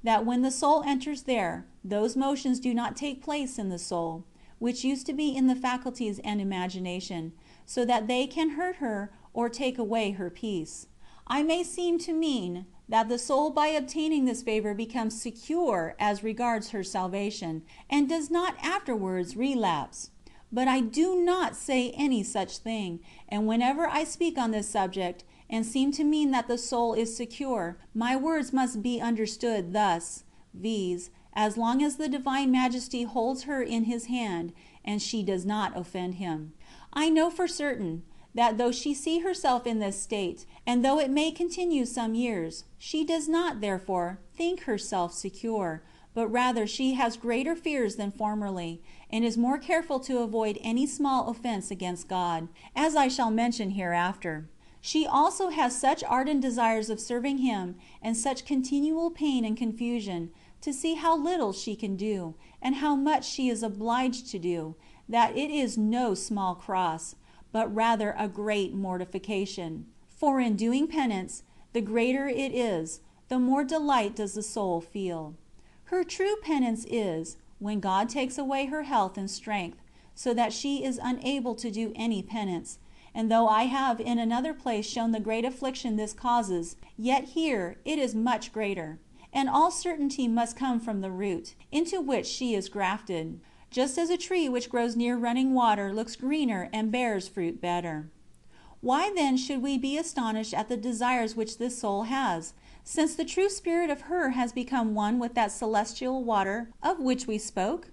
that when the soul enters there, those motions do not take place in the soul, which used to be in the faculties and imagination, so that they can hurt her or take away her peace. I may seem to mean that the soul by obtaining this favor becomes secure as regards her salvation, and does not afterwards relapse. But I do not say any such thing, and whenever I speak on this subject, and seem to mean that the soul is secure, my words must be understood thus, viz., as long as the Divine Majesty holds her in His hand, and she does not offend Him. I know for certain, that though she see herself in this state, and though it may continue some years, she does not, therefore, think herself secure, but rather she has greater fears than formerly, and is more careful to avoid any small offense against God, as I shall mention hereafter. She also has such ardent desires of serving Him, and such continual pain and confusion, to see how little she can do, and how much she is obliged to do, that it is no small cross, but rather a great mortification. For in doing penance, the greater it is, the more delight does the soul feel. Her true penance is, when God takes away her health and strength, so that she is unable to do any penance. And though I have in another place shown the great affliction this causes, yet here it is much greater. And all certainty must come from the root, into which she is grafted. Just as a tree which grows near running water looks greener and bears fruit better. Why then should we be astonished at the desires which this soul has, since the true spirit of her has become one with that celestial water of which we spoke?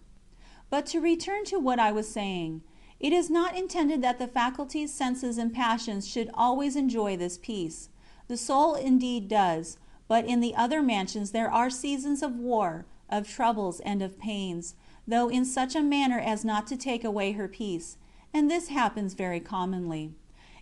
But to return to what I was saying, it is not intended that the faculties, senses, and passions should always enjoy this peace. The soul indeed does, but in the other mansions there are seasons of war, of troubles, and of pains, though in such a manner as not to take away her peace, and this happens very commonly.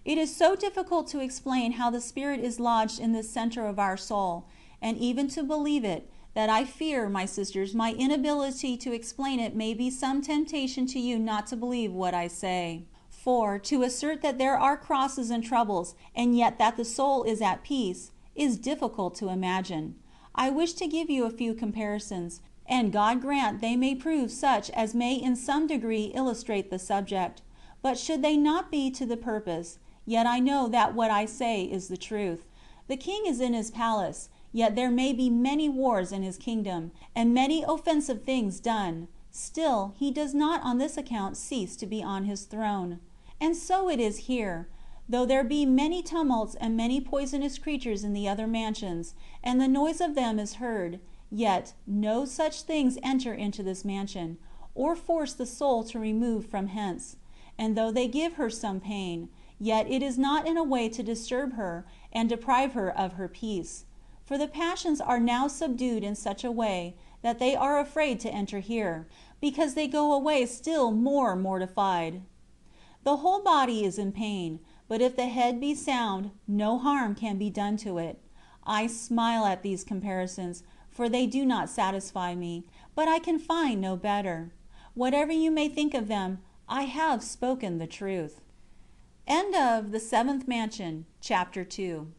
It is so difficult to explain how the Spirit is lodged in this center of our soul, and even to believe it, that I fear, my sisters, my inability to explain it may be some temptation to you not to believe what I say. For, to assert that there are crosses and troubles, and yet that the soul is at peace, is difficult to imagine. I wish to give you a few comparisons, and God grant they may prove such as may in some degree illustrate the subject. But should they not be to the purpose, yet I know that what I say is the truth. The king is in his palace, yet there may be many wars in his kingdom, and many offensive things done. Still, he does not on this account cease to be on his throne. And so it is here. Though there be many tumults and many poisonous creatures in the other mansions, and the noise of them is heard, yet no such things enter into this mansion, or force the soul to remove from hence. And though they give her some pain, yet it is not in a way to disturb her and deprive her of her peace. For the passions are now subdued in such a way that they are afraid to enter here, because they go away still more mortified. The whole body is in pain, but if the head be sound, no harm can be done to it. I smile at these comparisons, for they do not satisfy me, but I can find no better. Whatever you may think of them, I have spoken the truth. End of the 7th Mansion, Chapter 2.